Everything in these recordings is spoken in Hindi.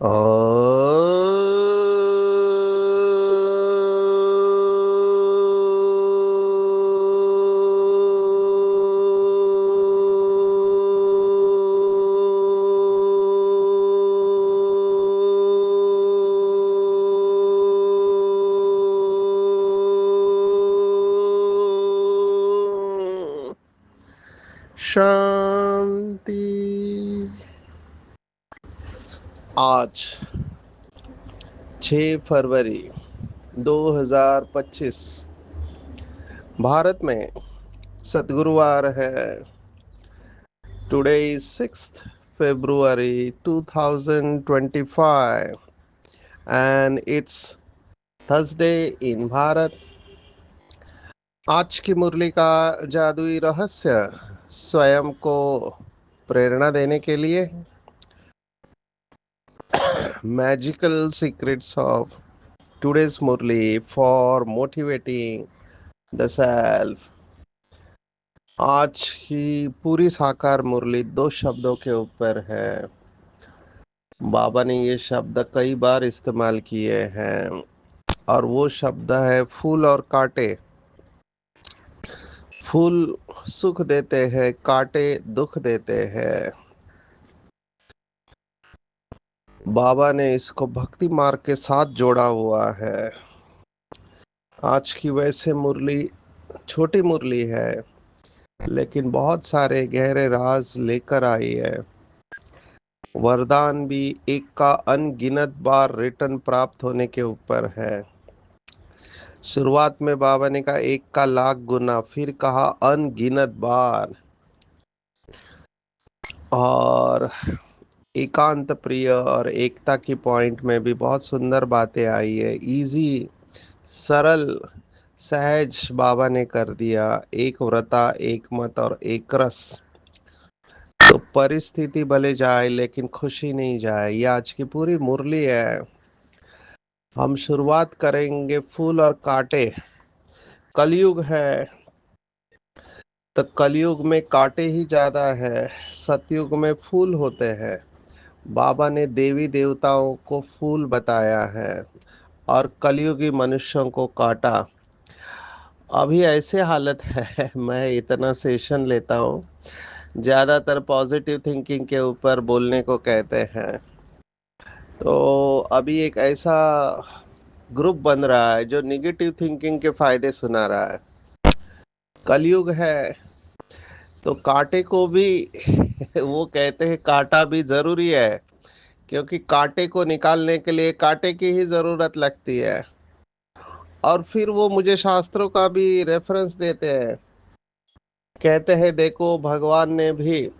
ओ शांति। आज 6 फरवरी 2025 भारत में सद्गुरुवार है। Today is 6th February 2025 and it's Thursday in Bharat. आज की मुरली का जादुई रहस्य स्वयं को प्रेरणा देने के लिए magical secrets of today's Murli for motivating the self. आज की पूरी साकार मुरली 2 शब्दों के ऊपर है। बाबा ने ये शब्द कई बार इस्तेमाल किए हैं और वो शब्द है फूल और कांटे। फूल सुख देते हैं, कांटे दुख देते हैं। बाबा ने इसको भक्ति मार्ग के साथ जोड़ा हुआ है। आज की वैसे मुरली छोटी मुरली है, लेकिन बहुत सारे गहरे राज लेकर आई है। वरदान भी एक का अनगिनत बार रिटर्न प्राप्त होने के ऊपर है। शुरुआत में बाबा ने कहा 1 का लाख गुना, फिर कहा अनगिनत बार, और एकांत प्रिय और एकता की पॉइंट में भी बहुत सुंदर बातें आई है। इजी, सरल, सहज बाबा ने कर दिया। एक व्रता, एक मत और एक रस। तो परिस्थिति भले जाए लेकिन खुशी नहीं जाए, ये आज की पूरी मुरली है। हम शुरुआत करेंगे फूल और कांटे। कलयुग है तो कलयुग में कांटे ही ज्यादा है, सतयुग में फूल होते हैं। बाबा ने देवी देवताओं को फूल बताया है और कलयुगी मनुष्यों को कांटा। अभी ऐसे हालत है मैं इतना सेशन लेता हूँ, ज़्यादातर पॉजिटिव थिंकिंग के ऊपर बोलने को कहते हैं। तो अभी एक ऐसा ग्रुप बन रहा है जो निगेटिव थिंकिंग के फायदे सुना रहा है। कलयुग है तो कांटे को भी वो कहते हैं कांटा भी जरूरी है, क्योंकि कांटे को निकालने के लिए कांटे की ही जरूरत लगती है। और फिर वो मुझे शास्त्रों का भी रेफरेंस देते हैं। कहते हैं देखो, भगवान ने भी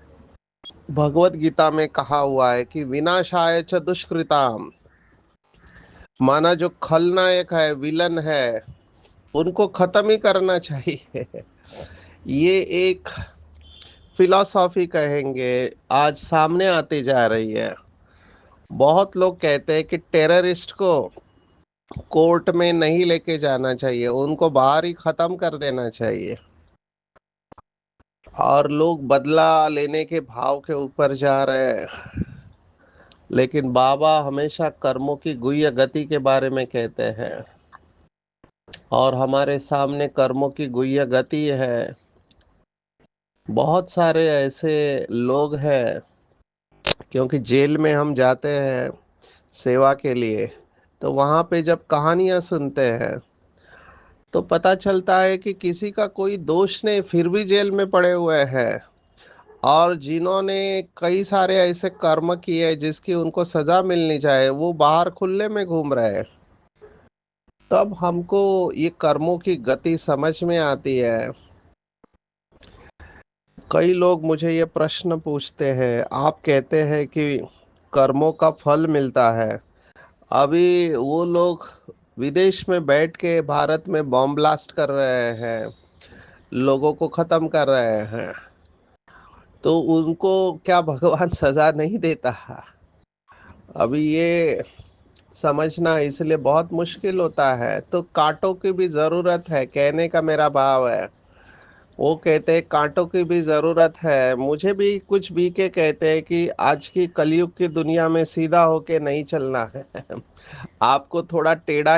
भगवत गीता में कहा हुआ है कि विनाशाय च दुष्कृताम, माना जो खलनायक है, विलन है, उनको खत्म ही करना चाहिए। ये एक फिलॉसफी कहेंगे, आज सामने आती जा रही है। बहुत लोग कहते हैं कि टेररिस्ट को कोर्ट में नहीं लेके जाना चाहिए, उनको बाहर ही खत्म कर देना चाहिए। और लोग बदला लेने के भाव के ऊपर जा रहे हैं। लेकिन बाबा हमेशा कर्मों की गुह्य गति के बारे में कहते हैं, और हमारे सामने कर्मों की गुह्य गति है। बहुत सारे ऐसे लोग हैं, क्योंकि जेल में हम जाते हैं सेवा के लिए, तो वहाँ पे जब कहानियाँ सुनते हैं तो पता चलता है कि किसी का कोई दोष नहीं, फिर भी जेल में पड़े हुए हैं। और जिन्होंने कई सारे ऐसे कर्म किए जिसकी उनको सजा मिलनी चाहिए, वो बाहर खुले में घूम रहे हैं। तब हमको ये कर्मों की गति समझ में आती है। कई लोग मुझे ये प्रश्न पूछते हैं, आप कहते हैं कि कर्मों का फल मिलता है, अभी वो लोग विदेश में बैठ के भारत में बॉम्ब ब्लास्ट कर रहे हैं, लोगों को खत्म कर रहे हैं, तो उनको क्या भगवान सजा नहीं देता? अभी ये समझना इसलिए बहुत मुश्किल होता है। तो कांटों की भी जरूरत है, कहने का मेरा भाव है। वो कहते हैं कांटों की भी जरूरत है। मुझे भी कुछ बीके कहते हैं कि आज की कलयुग की दुनिया में सीधा होके नहीं चलना है। आपको थोड़ा टेढ़ा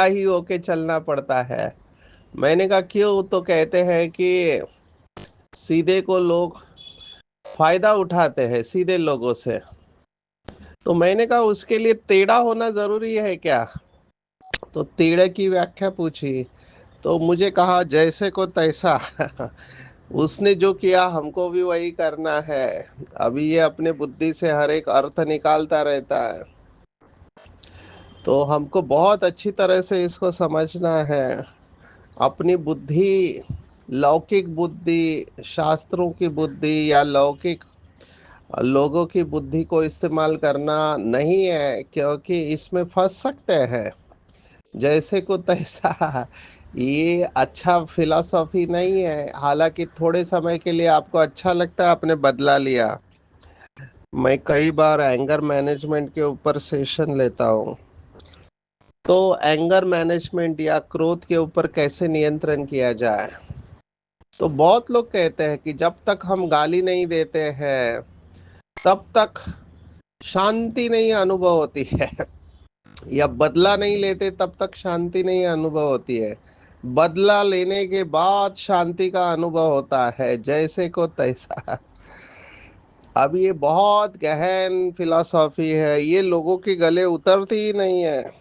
ही होके चलना पड़ता है। मैंने कहा क्यों? तो कहते हैं कि सीधे को लोग फायदा उठाते हैं सीधे लोगों से। तो मैंने कहा उसके लिए टेढ़ा होना जरूरी है क्या? तो टेढ़े की व्याख्या पूछी तो मुझे कहा जैसे को तैसा। उसने जो किया हमको भी वही करना है। अभी ये अपने बुद्धि से हर एक अर्थ निकालता रहता है, तो हमको बहुत अच्छी तरह से इसको समझना है। अपनी बुद्धि, लौकिक बुद्धि, शास्त्रों की बुद्धि या लौकिक लोगों की बुद्धि को इस्तेमाल करना नहीं है, क्योंकि इसमें फंस सकते हैं। जैसे को तैसा ये अच्छा फिलॉसफी नहीं है। हालांकि थोड़े समय के लिए आपको अच्छा लगता है, आपने बदला लिया। मैं कई बार एंगर मैनेजमेंट के ऊपर सेशन लेता हूँ। तो एंगर मैनेजमेंट या क्रोध के ऊपर कैसे नियंत्रण किया जाए, तो बहुत लोग कहते हैं कि जब तक हम गाली नहीं देते हैं तब तक शांति नहीं अनुभव होती है। या बदला नहीं लेते तब तक शांति नहीं अनुभव होती है। बदला लेने के बाद शांति का अनुभव होता है, जैसे को तैसा। अब ये बहुत गहन फिलॉसफी है, ये लोगों के गले उतरती ही नहीं है।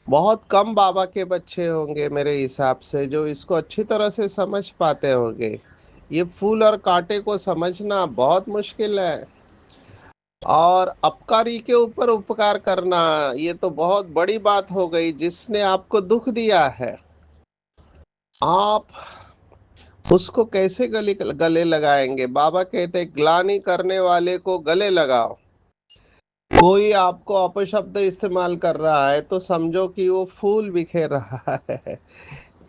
बहुत कम बाबा के बच्चे होंगे मेरे हिसाब से जो इसको अच्छी तरह से समझ पाते होंगे। ये फूल और कांटे को समझना बहुत मुश्किल है। और अपकारी के ऊपर उपकार करना, ये तो बहुत बड़ी बात हो गई। जिसने आपको दुख दिया है, आप उसको कैसे गले गले लगाएंगे? बाबा कहते ग्लानि करने वाले को गले लगाओ। कोई आपको अपशब्द इस्तेमाल कर रहा है तो समझो कि वो फूल बिखेर रहा है।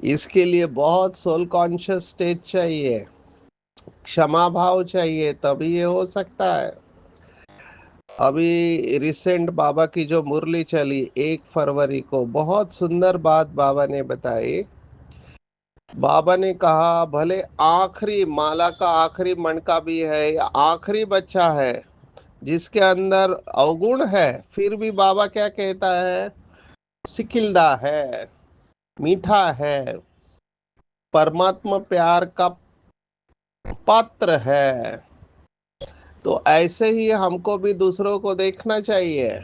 इसके लिए बहुत सोल कॉन्शियस स्टेज चाहिए, क्षमा भाव चाहिए, तभी ये हो सकता है। अभी रिसेंट बाबा की जो मुरली चली 1 फरवरी को, बहुत सुंदर बात बाबा ने बताई। बाबा ने कहा भले आखिरी माला का आखिरी मणका भी है या आखिरी बच्चा है जिसके अंदर अवगुण है, फिर भी बाबा क्या कहता है? सिकिल्दा है, मीठा है, परमात्मा प्यार का पात्र है। तो ऐसे ही हमको भी दूसरों को देखना चाहिए।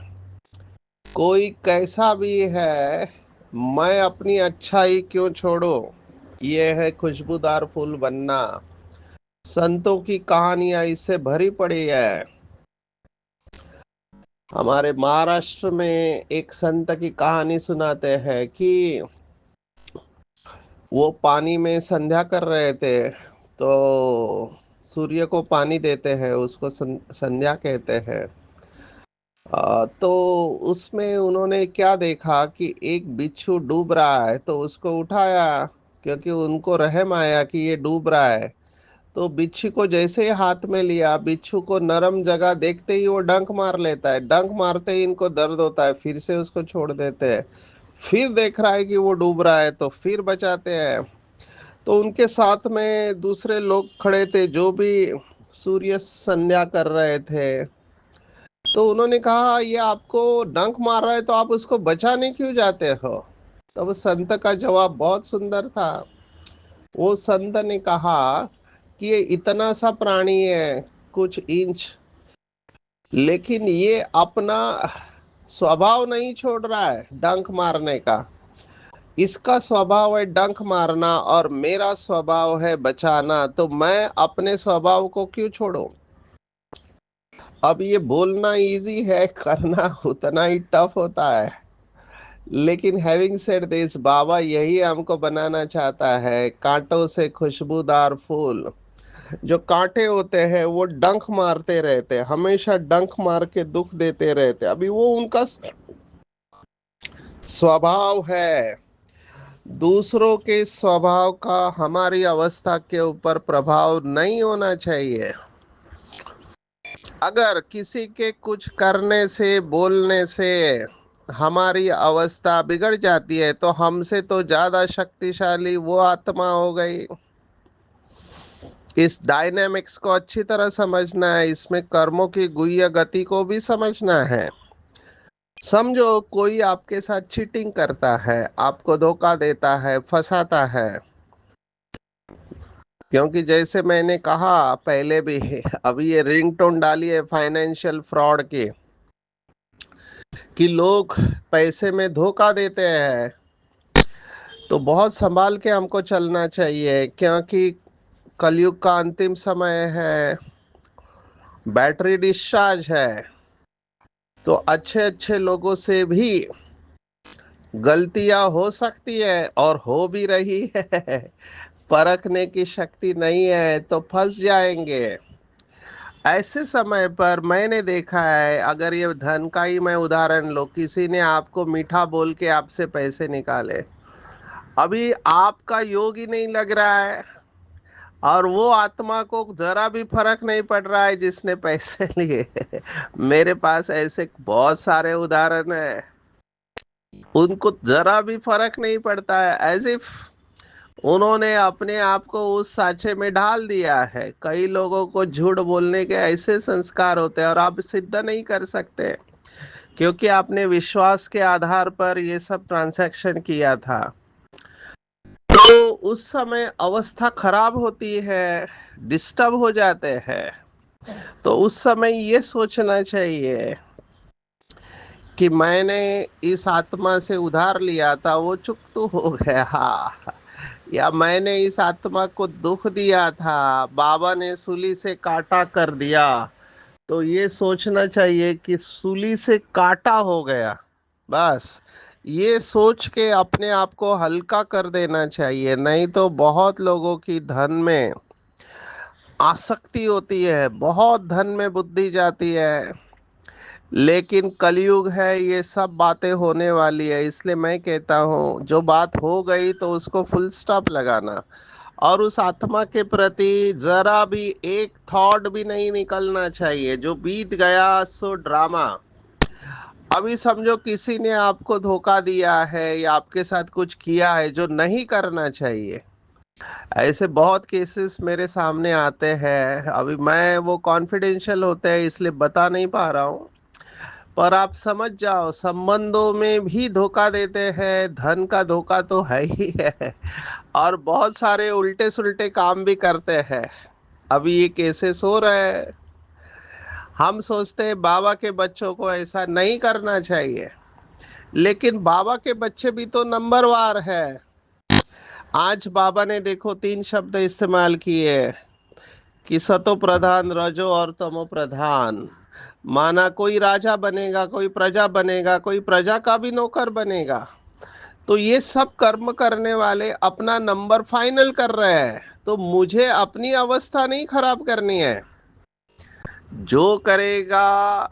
कोई कैसा भी है, मैं अपनी अच्छाई क्यों छोड़ो। ये है खुशबूदार फूल बनना। संतों की कहानियां इससे भरी पड़ी है। हमारे महाराष्ट्र में एक संत की कहानी सुनाते हैं कि वो पानी में संध्या कर रहे थे। तो सूर्य को पानी देते हैं, उसको संध्या कहते हैं। तो उसमें उन्होंने क्या देखा कि एक बिच्छू डूब रहा है, तो उसको उठाया, क्योंकि उनको रहम आया कि ये डूब रहा है। तो बिच्छू को जैसे ही हाथ में लिया, बिच्छू को नरम जगह देखते ही वो डंक मार लेता है। डंक मारते ही इनको दर्द होता है, फिर से उसको छोड़ देते हैं। फिर देख रहा है कि वो डूब रहा है तो फिर बचाते हैं। तो उनके साथ में दूसरे लोग खड़े थे जो भी सूर्य संध्या कर रहे थे। तो उन्होंने कहा ये आपको डंक मार रहा है तो आप उसको बचाने क्यों जाते हो? तब संत का जवाब बहुत सुंदर था। वो संत ने कहा कि ये इतना सा प्राणी है, कुछ इंच, लेकिन ये अपना स्वभाव नहीं छोड़ रहा है डंक मारने का। इसका स्वभाव है डंक मारना और मेरा स्वभाव है बचाना, तो मैं अपने स्वभाव को क्यों छोड़ूं? अब ये बोलना इजी है, करना उतना ही टफ होता है। लेकिन हैविंग सेड दिस, बाबा यही हमको बनाना चाहता है, कांटों से खुशबूदार फूल। जो कांटे होते हैं वो डंक मारते रहते हैं, हमेशा डंक मार के दुख देते रहते हैं। अभी वो उनका स्वभाव है। दूसरों के स्वभाव का हमारी अवस्था के ऊपर प्रभाव नहीं होना चाहिए। अगर किसी के कुछ करने से, बोलने से हमारी अवस्था बिगड़ जाती है, तो हमसे तो ज्यादा शक्तिशाली वो आत्मा हो गई। इस डायनेमिक्स को अच्छी तरह समझना है, इसमें कर्मों की गुह्य गति को भी समझना है। समझो कोई आपके साथ चीटिंग करता है, आपको धोखा देता है, फंसाता है। क्योंकि जैसे मैंने कहा पहले भी, अभी ये रिंगटोन डाली है फाइनेंशियल फ्रॉड की, कि लोग पैसे में धोखा देते हैं। तो बहुत संभाल के हमको चलना चाहिए, क्योंकि कलयुग का अंतिम समय है, बैटरी डिस्चार्ज है। तो अच्छे अच्छे लोगों से भी गलतियां हो सकती है और हो भी रही है। परखने की शक्ति नहीं है तो फंस जाएंगे। ऐसे समय पर मैंने देखा है, अगर ये धन का ही मैं उदाहरण लो, किसी ने आपको मीठा बोल के आपसे पैसे निकाले, अभी आपका योग ही नहीं लग रहा है, और वो आत्मा को जरा भी फर्क नहीं पड़ रहा है जिसने पैसे लिए। मेरे पास ऐसे बहुत सारे उदाहरण है, उनको जरा भी फर्क नहीं पड़ता है, एज इफ उन्होंने अपने आप को उस साँचे में ढाल दिया है। कई लोगों को झूठ बोलने के ऐसे संस्कार होते हैं और आप सिद्ध नहीं कर सकते, क्योंकि आपने विश्वास के आधार पर ये सब ट्रांजैक्शन किया था। तो उस समय अवस्था खराब होती है, डिस्टर्ब हो जाते हैं। तो उस समय ये सोचना चाहिए कि मैंने इस आत्मा से उधार लिया था, वो चुप तो हो गया, या मैंने इस आत्मा को दुख दिया था, बाबा ने सूली से काटा कर दिया। तो ये सोचना चाहिए कि सूली से काटा हो गया, बस ये सोच के अपने आप को हल्का कर देना चाहिए। नहीं तो बहुत लोगों की धन में आसक्ति होती है, बहुत धन में बुद्धि जाती है। लेकिन कलयुग है, ये सब बातें होने वाली है, इसलिए मैं कहता हूँ जो बात हो गई तो उसको फुल स्टॉप लगाना, और उस आत्मा के प्रति जरा भी एक थॉट भी नहीं निकलना चाहिए। जो बीत गया सो ड्रामा। अभी समझो किसी ने आपको धोखा दिया है या आपके साथ कुछ किया है जो नहीं करना चाहिए। ऐसे बहुत केसेस मेरे सामने आते हैं, अभी मैं वो कॉन्फिडेंशियल होते हैं इसलिए बता नहीं पा रहा हूँ। पर आप समझ जाओ, संबंधों में भी धोखा देते हैं, धन का धोखा तो है ही है, और बहुत सारे उल्टे सुल्टे काम भी करते हैं। अभी ये केसेस हो रहे हैं। हम सोचते हैं बाबा के बच्चों को ऐसा नहीं करना चाहिए, लेकिन बाबा के बच्चे भी तो नंबरवार है। आज बाबा ने देखो 3 शब्द इस्तेमाल किए, कि सतो प्रधान, रजो और तमो प्रधान। माना कोई राजा बनेगा, कोई प्रजा बनेगा, कोई प्रजा का भी नौकर बनेगा। तो ये सब कर्म करने वाले अपना नंबर फाइनल कर रहे हैं, तो मुझे अपनी अवस्था नहीं खराब करनी है। जो करेगा,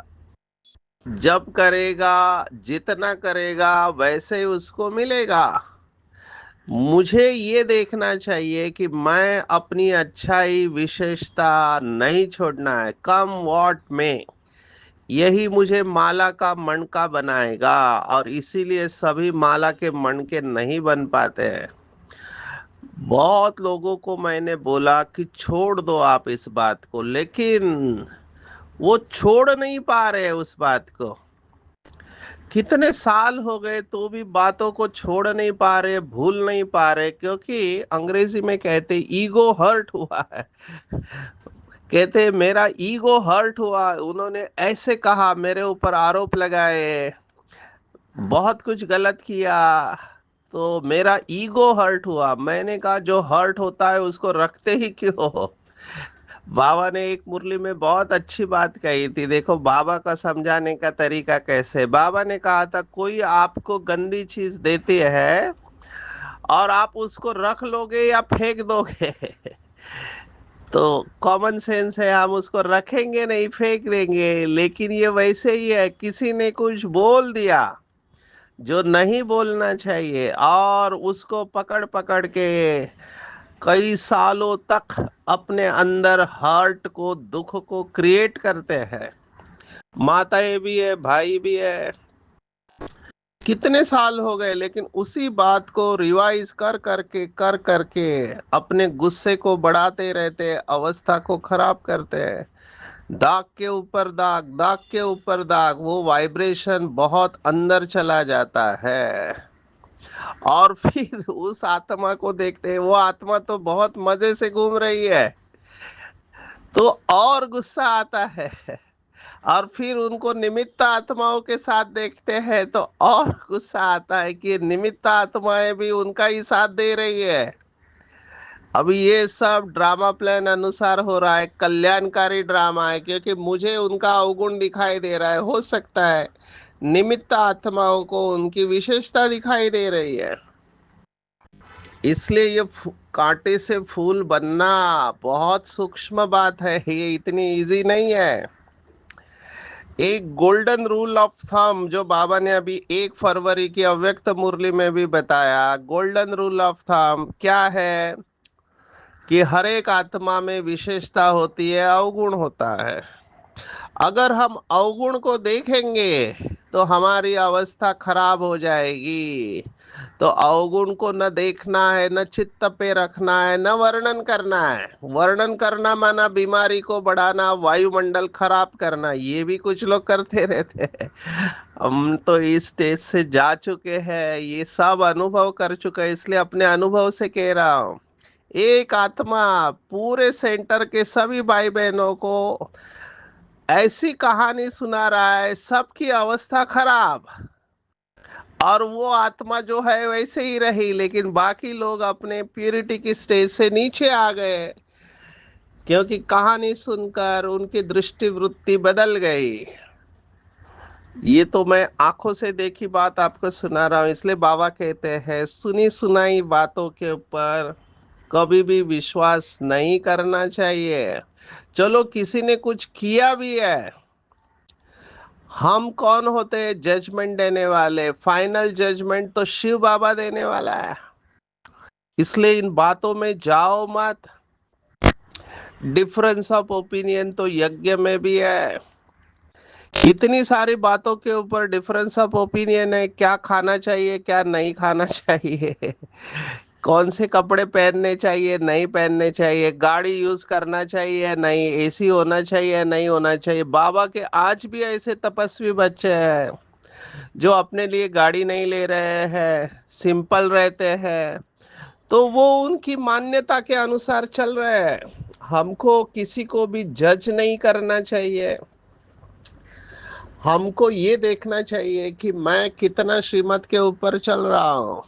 जब करेगा, जितना करेगा वैसे ही उसको मिलेगा। मुझे ये देखना चाहिए कि मैं अपनी अच्छाई विशेषता नहीं छोड़ना है, कम वॉट में। यही मुझे माला का मणका बनाएगा, और इसीलिए सभी माला के मणके नहीं बन पाते हैं। बहुत लोगों को मैंने बोला कि छोड़ दो आप इस बात को, लेकिन वो छोड़ नहीं पा रहे उस बात को। कितने साल हो गए तो भी बातों को छोड़ नहीं पा रहे, भूल नहीं पा रहे, क्योंकि अंग्रेजी में कहते ईगो हर्ट हुआ है। कहते मेरा ईगो हर्ट हुआ, उन्होंने ऐसे कहा, मेरे ऊपर आरोप लगाए, बहुत कुछ गलत किया, तो मेरा ईगो हर्ट हुआ। मैंने कहा जो हर्ट होता है उसको रखते ही क्यों हो। बाबा ने एक मुरली में बहुत अच्छी बात कही थी, देखो बाबा का समझाने का तरीका कैसे। बाबा ने कहा था कोई आपको गंदी चीज देती है और आप उसको रख लोगे या फेंक दोगे। तो कॉमन सेंस है, हम उसको रखेंगे नहीं, फेंक देंगे। लेकिन ये वैसे ही है, किसी ने कुछ बोल दिया जो नहीं बोलना चाहिए, और उसको पकड़ पकड़ के कई सालों तक अपने अंदर हर्ट को, दुख को क्रिएट करते हैं। माताएं भी है, भाई भी है। कितने साल हो गए, लेकिन उसी बात को रिवाइज कर करके अपने गुस्से को बढ़ाते रहते, अवस्था को खराब करते हैं। दाग के ऊपर दाग, दाग के ऊपर दाग, वो वाइब्रेशन बहुत अंदर चला जाता है। और फिर उस आत्मा को देखते हैं, वो आत्मा तो बहुत मजे से घूम रही है, तो और गुस्सा आता है। और फिर उनको निमित्त आत्माओं के साथ देखते हैं तो और गुस्सा आता है कि निमित्त आत्माएं भी उनका ही साथ दे रही है। अभी ये सब ड्रामा प्लान अनुसार हो रहा है, कल्याणकारी ड्रामा है, क्योंकि मुझे उनका अवगुण दिखाई दे रहा है। हो सकता है निमित्त आत्माओं को उनकी विशेषता दिखाई दे रही है। इसलिए ये कांटे से फूल बनना बहुत सूक्ष्म बात है, ये इतनी इजी नहीं है। एक गोल्डन रूल ऑफ थंब जो बाबा ने अभी 1 फरवरी की अव्यक्त मुरली में भी बताया, गोल्डन रूल ऑफ थंब क्या है कि हर एक आत्मा में विशेषता होती है, अवगुण होता है। अगर हम अवगुण को देखेंगे तो हमारी अवस्था खराब हो जाएगी। तो अवगुण को न देखना है, न चित्त पे रखना है, न वर्णन करना है। वर्णन करना माना बीमारी को बढ़ाना, वायुमंडल खराब करना, ये भी कुछ लोग करते रहते हैं। हम तो इस स्टेज से जा चुके हैं, ये सब अनुभव कर चुके हैं, इसलिए अपने अनुभव से कह रहा हूँ। एक आत्मा पूरे सेंटर के सभी भाई बहनों को ऐसी कहानी सुना रहा है, सबकी अवस्था खराब, और वो आत्मा जो है वैसे ही रही, लेकिन बाकी लोग अपने प्यूरिटी की स्टेज से नीचे आ गए, क्योंकि कहानी सुनकर उनकी दृष्टि वृत्ति बदल गई। ये तो मैं आंखों से देखी बात आपको सुना रहा हूं, इसलिए बाबा कहते हैं सुनी सुनाई बातों के ऊपर कभी भी विश्वास नहीं करना चाहिए। चलो किसी ने कुछ किया भी है, हम कौन होते हैं जजमेंट देने वाले? फाइनल जजमेंट तो शिव बाबा देने वाला है। इसलिए इन बातों में जाओ मत। डिफरेंस ऑफ ओपिनियन तो यज्ञ में भी है। इतनी सारी बातों के ऊपर डिफरेंस ऑफ ओपिनियन है, क्या खाना चाहिए क्या नहीं खाना चाहिए, कौन से कपड़े पहनने चाहिए नहीं पहनने चाहिए, गाड़ी यूज करना चाहिए नहीं, एसी होना चाहिए नहीं होना चाहिए। बाबा के आज भी ऐसे तपस्वी बच्चे हैं जो अपने लिए गाड़ी नहीं ले रहे हैं, सिंपल रहते हैं, तो वो उनकी मान्यता के अनुसार चल रहे हैं। हमको किसी को भी जज नहीं करना चाहिए। हमको ये देखना चाहिए कि मैं कितना श्रीमत के ऊपर चल रहा हूँ।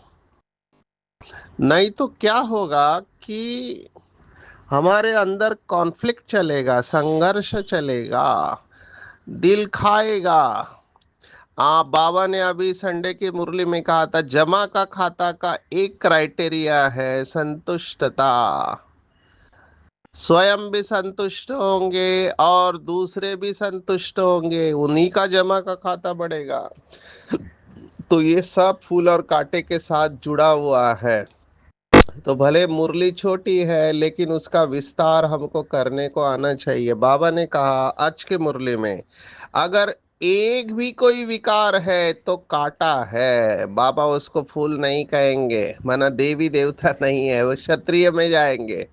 नहीं तो क्या होगा कि हमारे अंदर कॉन्फ्लिक्ट चलेगा, संघर्ष चलेगा, दिल खाएगा। बाबा ने अभी संडे की मुरली में कहा था, जमा का खाता का एक क्राइटेरिया है संतुष्टता। स्वयं भी संतुष्ट होंगे और दूसरे भी संतुष्ट होंगे, उन्हीं का जमा का खाता बढ़ेगा। तो ये सब फूल और कांटे के साथ जुड़ा हुआ है। तो भले मुरली छोटी है, लेकिन उसका विस्तार हमको करने को आना चाहिए। बाबा ने कहा आज के मुरली में, अगर एक भी कोई विकार है तो काटा है। बाबा उसको फूल नहीं कहेंगे, माना देवी देवता नहीं है, वो क्षत्रिय में जाएंगे,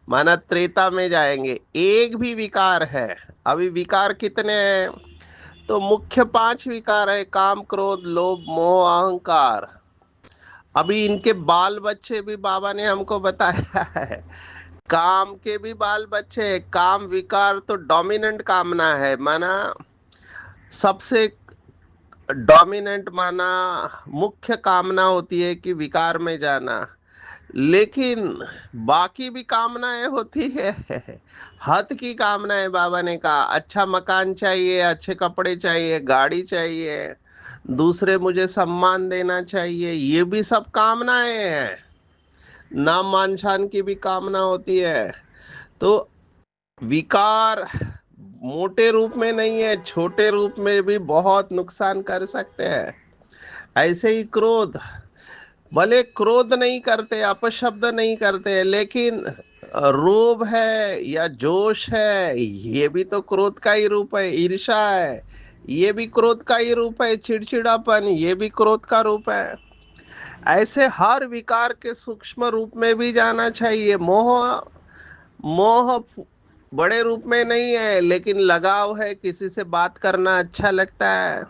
माना त्रेता में जाएंगे। एक भी विकार है, अभी विकार कितने हैं? तो मुख्य 5 विकार है, काम क्रोध लोभ मोह अहंकार। अभी इनके बाल बच्चे भी बाबा ने हमको बताया है, काम के भी बाल बच्चे। काम विकार तो डोमिनेंट कामना है, माना सबसे डोमिनेंट, माना मुख्य कामना होती है कि विकार में जाना। लेकिन बाकी भी कामनाएं होती है, हद की कामनाएं। बाबा ने कहा अच्छा मकान चाहिए, अच्छे कपड़े चाहिए, गाड़ी चाहिए, दूसरे मुझे सम्मान देना चाहिए, ये भी सब कामनाएं हैं। नाम मान शान की भी कामना होती है। तो विकार मोटे रूप में नहीं है, छोटे रूप में भी बहुत नुकसान कर सकते हैं। ऐसे ही क्रोध, भले क्रोध नहीं करते, अपशब्द नहीं करते, लेकिन रोब है या जोश है, ये भी तो क्रोध का ही रूप है। ईर्ष्या है, ये भी क्रोध का ही रूप है। चिड़चिड़ापन ये भी क्रोध का रूप है। ऐसे हर विकार के सूक्ष्म रूप में भी जाना चाहिए। मोह, मोह बड़े रूप में नहीं है, लेकिन लगाव है। किसी से बात करना अच्छा लगता है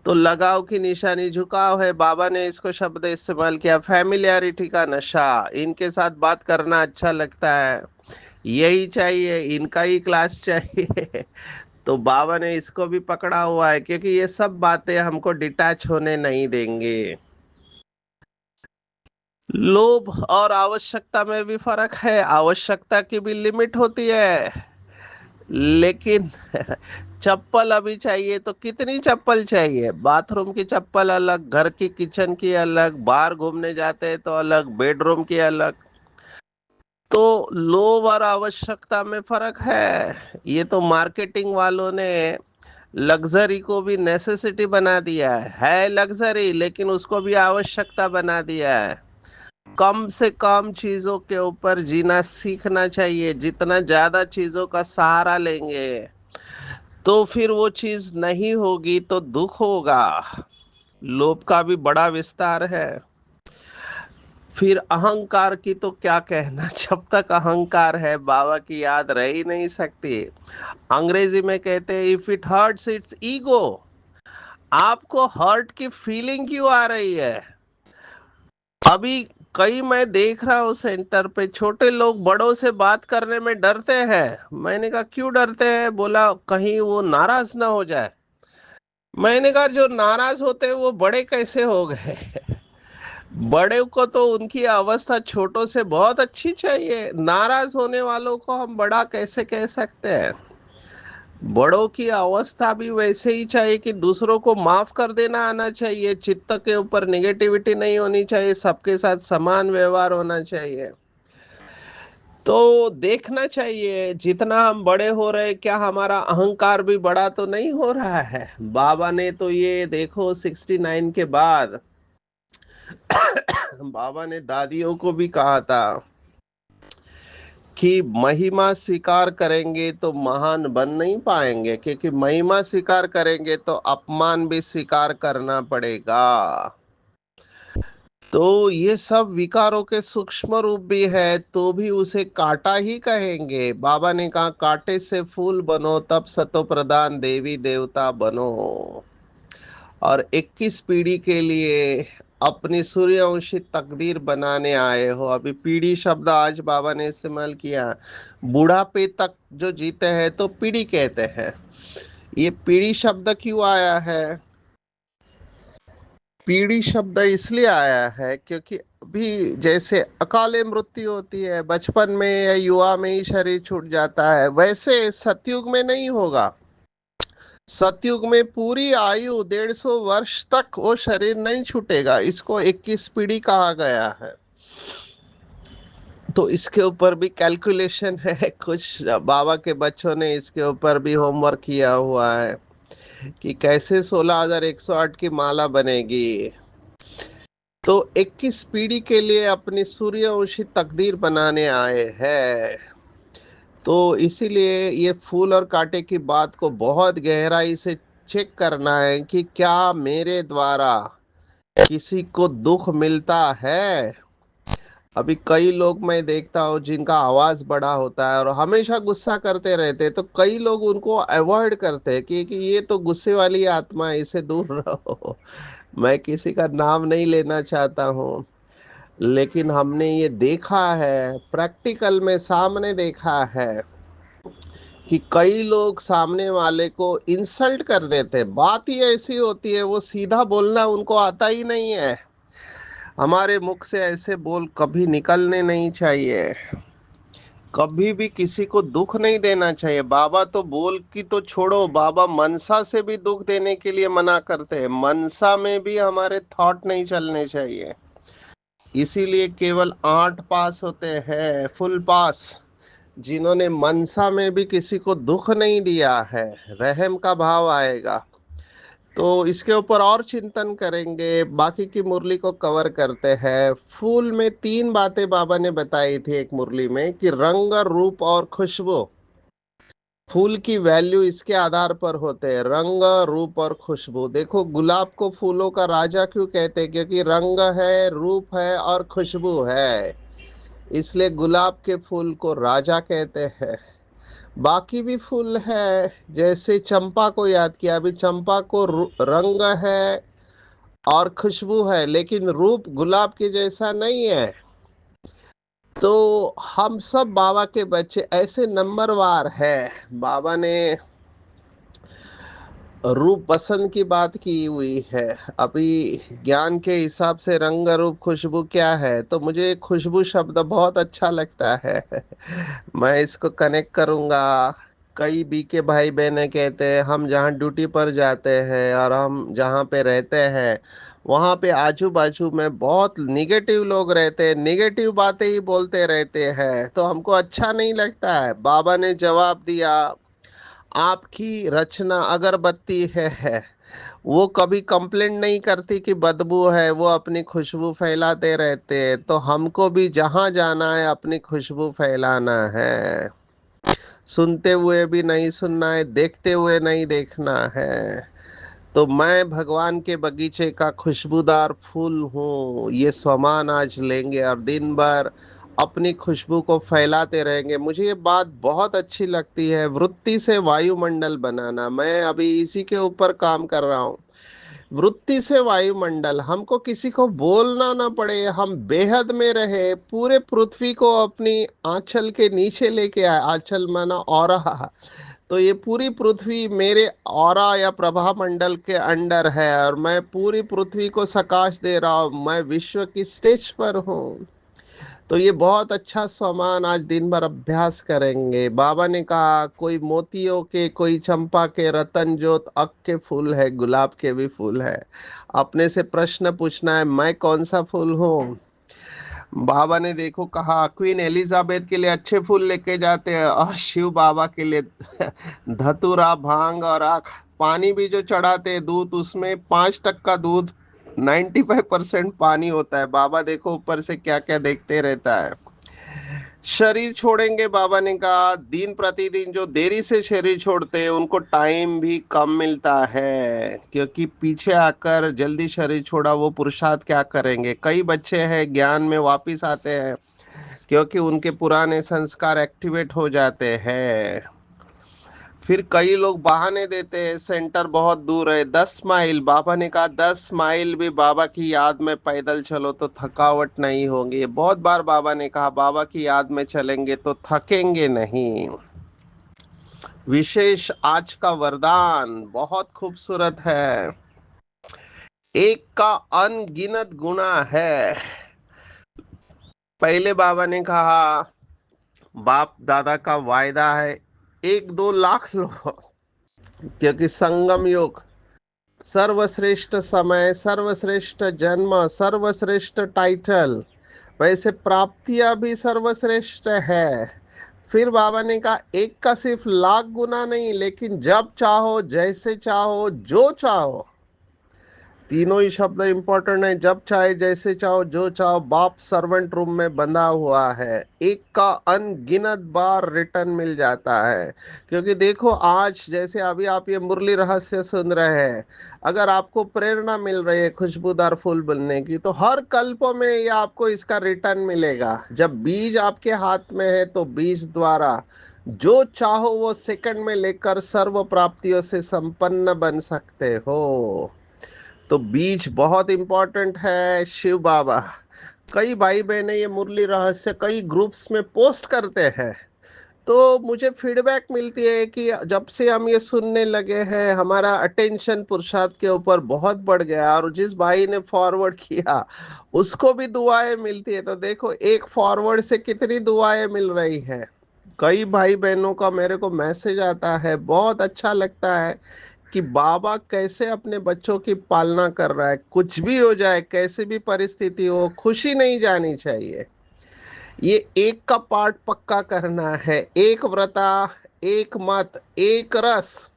तो लगाव की निशानी झुकाव है। बाबा ने इसको शब्द इस्तेमाल किया, फैमिलियरिटी का नशा। इनके साथ बात करना अच्छा लगता है, यही चाहिए, इनका ही क्लास चाहिए। तो बाबा ने इसको भी पकड़ा हुआ है, क्योंकि ये सब बातें हमको डिटैच होने नहीं देंगे। लोभ और आवश्यकता में भी फर्क है। आवश्यकता की भी लिमिट होती है, लेकिन चप्पल अभी चाहिए तो कितनी चप्पल चाहिए? बाथरूम की चप्पल अलग, घर की किचन की अलग, बाहर घूमने जाते हैं तो अलग, बेडरूम की अलग। तो लोभ और आवश्यकता में फर्क है। ये तो मार्केटिंग वालों ने लग्जरी को भी नेसेसिटी बना दिया है लग्जरी, लेकिन उसको भी आवश्यकता बना दिया है। कम से कम चीजों के ऊपर जीना सीखना चाहिए। जितना ज्यादा चीजों का सहारा लेंगे तो फिर वो चीज नहीं होगी तो दुख होगा। लोभ का भी बड़ा विस्तार है। फिर अहंकार की तो क्या कहना। जब तक अहंकार है बाबा की याद रह ही नहीं सकती। अंग्रेजी में कहते हैं, if it hurts it's ego. आपको हर्ट की फीलिंग क्यों आ रही है? अभी कई मैं देख रहा हूँ सेंटर पे, छोटे लोग बड़ों से बात करने में डरते हैं। मैंने कहा क्यों डरते हैं? बोला कहीं वो नाराज ना हो जाए। मैंने कहा जो नाराज होते हैं वो बड़े कैसे हो गए? बड़े को तो उनकी अवस्था छोटों से बहुत अच्छी चाहिए। नाराज होने वालों को हम बड़ा कैसे कह सकते हैं? बड़ों की अवस्था भी वैसे ही चाहिए कि दूसरों को माफ कर देना आना चाहिए। चित्त के ऊपर निगेटिविटी नहीं होनी चाहिए, सबके साथ समान व्यवहार होना चाहिए। तो देखना चाहिए जितना हम बड़े हो रहे, क्या हमारा अहंकार भी बड़ा तो नहीं हो रहा है? बाबा ने तो ये देखो 69 के बाद बाबा ने दादियों को भी कहा था कि महिमा स्वीकार करेंगे तो महान बन नहीं पाएंगे, क्योंकि महिमा स्वीकार करेंगे तो अपमान भी स्वीकार करना पड़ेगा। तो ये सब विकारों के सूक्ष्म रूप भी है, तो भी उसे काटा ही कहेंगे। बाबा ने कहा कांटे से फूल बनो तब सतो प्रधान देवी देवता बनो। और 21 पीढ़ी के लिए अपनी सूर्यवंशी तकदीर बनाने आए हो। अभी पीढ़ी शब्द आज बाबा ने इस्तेमाल किया। बुढ़ापे तक जो जीते हैं तो पीढ़ी कहते हैं। ये पीढ़ी शब्द क्यों आया है? पीढ़ी शब्द इसलिए आया है क्योंकि अभी जैसे अकाले मृत्यु होती है, बचपन में या युवा में ही शरीर छूट जाता है, वैसे सतयुग में नहीं होगा। सतयुग में पूरी आयु 150 वर्ष तक वो शरीर नहीं छूटेगा। इसको 21 पीढ़ी कहा गया है। तो इसके ऊपर भी कैलकुलेशन है। कुछ बाबा के बच्चों ने इसके ऊपर भी होमवर्क किया हुआ है कि कैसे 16,108 की माला बनेगी। तो 21 पीढ़ी के लिए अपनी सूर्यवंशी तकदीर बनाने आए हैं। तो इसीलिए ये फूल और कांटे की बात को बहुत गहराई से चेक करना है कि क्या मेरे द्वारा किसी को दुख मिलता है। अभी कई लोग मैं देखता हूँ जिनका आवाज बड़ा होता है और हमेशा गुस्सा करते रहते हैं, तो कई लोग उनको अवॉइड करते हैं कि ये तो गुस्से वाली आत्मा है, इससे दूर रहो। मैं किसी का नाम नहीं लेना चाहता हूँ, लेकिन हमने ये देखा है, प्रैक्टिकल में सामने देखा है कि कई लोग सामने वाले को इंसल्ट कर देते हैं। बात ही ऐसी होती है, वो सीधा बोलना उनको आता ही नहीं है। हमारे मुख से ऐसे बोल कभी निकलने नहीं चाहिए। कभी भी किसी को दुख नहीं देना चाहिए। बाबा तो बोल की तो छोड़ो, बाबा मनसा से भी दुख देने के लिए मना करते हैं। मनसा में भी हमारे थॉट नहीं चलने चाहिए। इसीलिए केवल 8 पास होते हैं, फुल पास, जिन्होंने मनसा में भी किसी को दुख नहीं दिया है। रहम का भाव आएगा। तो इसके ऊपर और चिंतन करेंगे। बाकी की मुरली को कवर करते हैं। फूल में 3 बातें बाबा ने बताई थी एक मुरली में, कि रंग, रूप और खुशबू। फूल की वैल्यू इसके आधार पर होते हैं, रंग, रूप और खुशबू। देखो गुलाब को फूलों का राजा क्यों कहते हैं? क्योंकि रंग है, रूप है और खुशबू है, इसलिए गुलाब के फूल को राजा कहते हैं। बाकी भी फूल है, जैसे चंपा को याद किया, अभी चंपा को रंग है और खुशबू है, लेकिन रूप गुलाब के जैसा नहीं है। तो हम सब बाबा के बच्चे ऐसे नंबरवार है। बाबा ने रूप पसंद की बात की हुई है। अभी ज्ञान के हिसाब से रंग, रूप, खुशबू क्या है, तो मुझे खुशबू शब्द बहुत अच्छा लगता है। मैं इसको कनेक्ट करूंगा। कई बी के भाई बहने कहते हैं हम जहाँ ड्यूटी पर जाते हैं और हम जहाँ पे रहते हैं वहाँ पे आजू बाजू में बहुत निगेटिव लोग रहते हैं, निगेटिव बातें ही बोलते रहते हैं, तो हमको अच्छा नहीं लगता है। बाबा ने जवाब दिया, आपकी रचना अगरबत्ती है, वो कभी कंप्लेंट नहीं करती कि बदबू है, वो अपनी खुशबू फैलाते रहते हैं। तो हमको भी जहाँ जाना है अपनी खुशबू फैलाना है, सुनते हुए भी नहीं सुनना है, देखते हुए नहीं देखना है। तो मैं भगवान के बगीचे का खुशबूदार फूल हूँ, ये स्वमान आज लेंगे और दिन भर अपनी खुशबू को फैलाते रहेंगे। मुझे ये बात बहुत अच्छी लगती है, वृत्ति से वायुमंडल बनाना। मैं अभी इसी के ऊपर काम कर रहा हूँ। वृत्ति से वायुमंडल, हमको किसी को बोलना ना पड़े, हम बेहद में रहे, पूरे पृथ्वी को अपनी आंचल के नीचे लेके आए। आंचल माना ऑरा, तो ये पूरी पृथ्वी मेरे ऑरा या प्रभा मंडल के अंडर है और मैं पूरी पृथ्वी को सकाश दे रहा हूँ। मैं विश्व की स्टेज पर हूँ। तो ये बहुत अच्छा सामान आज दिन भर अभ्यास करेंगे। बाबा ने कहा कोई मोतियों के, कोई चंपा के, रतन जोत अक के फूल है, गुलाब के भी फूल है। अपने से प्रश्न पूछना है, मैं कौन सा फूल हूँ? बाबा ने देखो कहा क्वीन एलिजाबेथ के लिए अच्छे फूल लेके जाते हैं और शिव बाबा के लिए धतूरा, भांग और आख। पानी भी जो चढ़ाते हैं दूध, उसमें 5% दूध, 95% पानी होता है। बाबा देखो ऊपर से क्या क्या देखते रहता है। शरीर छोड़ेंगे, बाबा ने कहा दिन प्रतिदिन जो देरी से शरीर छोड़ते हैं उनको टाइम भी कम मिलता है, क्योंकि पीछे आकर जल्दी शरीर छोड़ा वो पुरुषार्थ क्या करेंगे। कई बच्चे हैं ज्ञान में वापिस आते हैं क्योंकि उनके पुराने संस्कार एक्टिवेट हो जाते हैं। फिर कई लोग बहाने देते हैं सेंटर बहुत दूर है, 10 माइल। बाबा ने कहा 10 माइल भी बाबा की याद में पैदल चलो तो थकावट नहीं होगी। बहुत बार बाबा ने कहा बाबा की याद में चलेंगे तो थकेंगे नहीं। विशेष आज का वरदान बहुत खूबसूरत है। एक का अनगिनत गुना है। पहले बाबा ने कहा बाप दादा का वायदा है 1-2 लाख लो, क्योंकि संगम युग, सर्वश्रेष्ठ समय, सर्वश्रेष्ठ जन्म, सर्वश्रेष्ठ टाइटल, वैसे प्राप्तियां भी सर्वश्रेष्ठ है। फिर बाबा ने कहा एक का सिर्फ लाख गुना नहीं, लेकिन जब चाहो, जैसे चाहो, जो चाहो, तीनों ही शब्द इंपॉर्टेंट है। जब चाहे, जैसे चाहो, जो चाहो, बाप सर्वेंट रूम में बंधा हुआ है, एक का अनगिनत बार रिटर्न मिल जाता है। क्योंकि देखो आज जैसे अभी आप ये मुरली रहस्य सुन रहे हैं, अगर आपको प्रेरणा मिल रही है खुशबूदार फूल बनने की, तो हर कल्पों में ये आपको इसका रिटर्न मिलेगा। जब बीज आपके हाथ में है तो बीज द्वारा जो चाहो वो सेकंड में लेकर सर्व प्राप्तियों से संपन्न बन सकते हो। तो बीज बहुत इंपॉर्टेंट है। शिव बाबा, कई भाई बहने ये मुरली रहस्य कई ग्रुप्स में पोस्ट करते हैं, तो मुझे फीडबैक मिलती है कि जब से हम ये सुनने लगे हैं हमारा अटेंशन पुरुषार्थ के ऊपर बहुत बढ़ गया, और जिस भाई ने फॉरवर्ड किया उसको भी दुआएं मिलती है। तो देखो एक फॉरवर्ड से कितनी दुआएं मिल रही है। कई भाई बहनों का मेरे को मैसेज आता है, बहुत अच्छा लगता है कि बाबा कैसे अपने बच्चों की पालना कर रहा है। कुछ भी हो जाए, कैसी भी परिस्थिति हो, खुशी नहीं जानी चाहिए। ये एक का पाठ पक्का करना है, एक व्रता, एक मत, एक रस,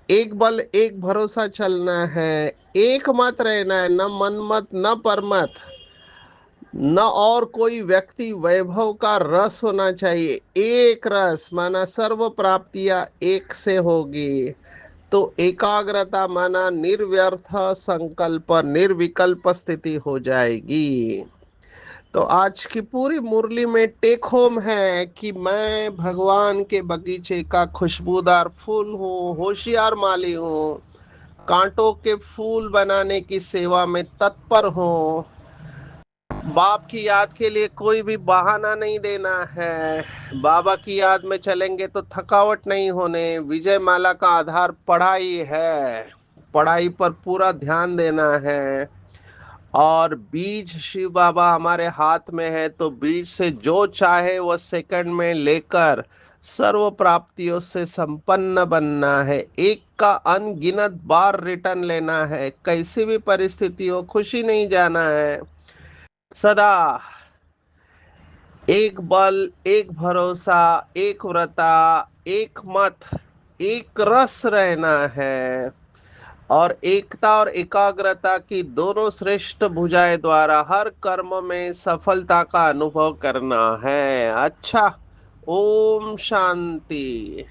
एक बल, एक भरोसा चलना है, एक मत रहना है, न मन मत न परमत। न और कोई व्यक्ति वैभव का रस होना चाहिए, एक रस माना सर्व प्राप्तियां एक से होगी। तो एकाग्रता माना निर्व्यर्थ संकल्प, निर्विकल्प स्थिति हो जाएगी। तो आज की पूरी मुरली में टेक होम है कि मैं भगवान के बगीचे का खुशबूदार फूल हूँ, होशियार माली हूँ, कांटों के फूल बनाने की सेवा में तत्पर हूँ। बाप की याद के लिए कोई भी बहाना नहीं देना है। बाबा की याद में चलेंगे तो थकावट नहीं होने। विजय माला का आधार पढ़ाई है, पढ़ाई पर पूरा ध्यान देना है। और बीज शिव बाबा हमारे हाथ में है, तो बीज से जो चाहे वो सेकंड में लेकर सर्व प्राप्तियों से संपन्न बनना है। एक का अनगिनत बार रिटर्न लेना है, कैसी भी परिस्थिति हो खुशी नहीं जाना है। सदा एक बल, एक भरोसा, एक व्रता, एक मत, एक रस रहना है। और एकता और एकाग्रता की दोनों श्रेष्ठ भुजाएं द्वारा हर कर्म में सफलता का अनुभव करना है। अच्छा, ओम शांति।